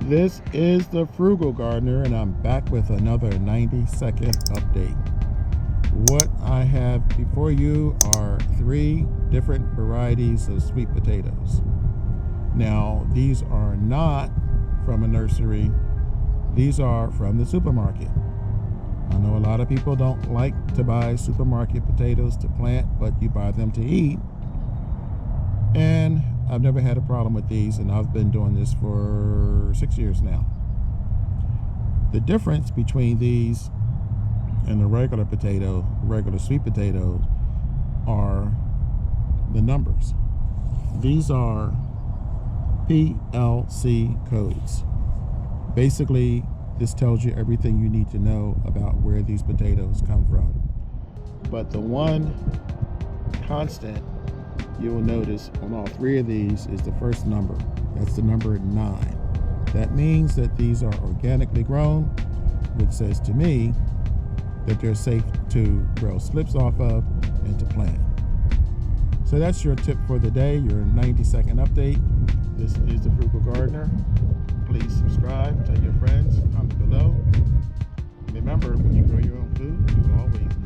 This is the Frugal Gardener, and I'm back with another 90-second update. What I have before you are 3 different varieties of sweet potatoes. Now, these are not from a nursery. These are from the supermarket. I know a lot of people don't like to buy supermarket potatoes to plant, but you buy them to eat. And I've never had a problem with these, and I've been doing this for 6 years now. The difference between these and the regular sweet potato, are the numbers. These are PLC codes. Basically, this tells you everything you need to know about where these potatoes come from. But the one constant you will notice on all 3 of these is the first number. That's the number 9. That means that these are organically grown, which says to me that they're safe to grow slips off of and to plant. So that's your tip for the day, your 90-second update. This is the Frugal Gardener. Please subscribe, tell your friends, comment below. Remember, when you grow your own food, you always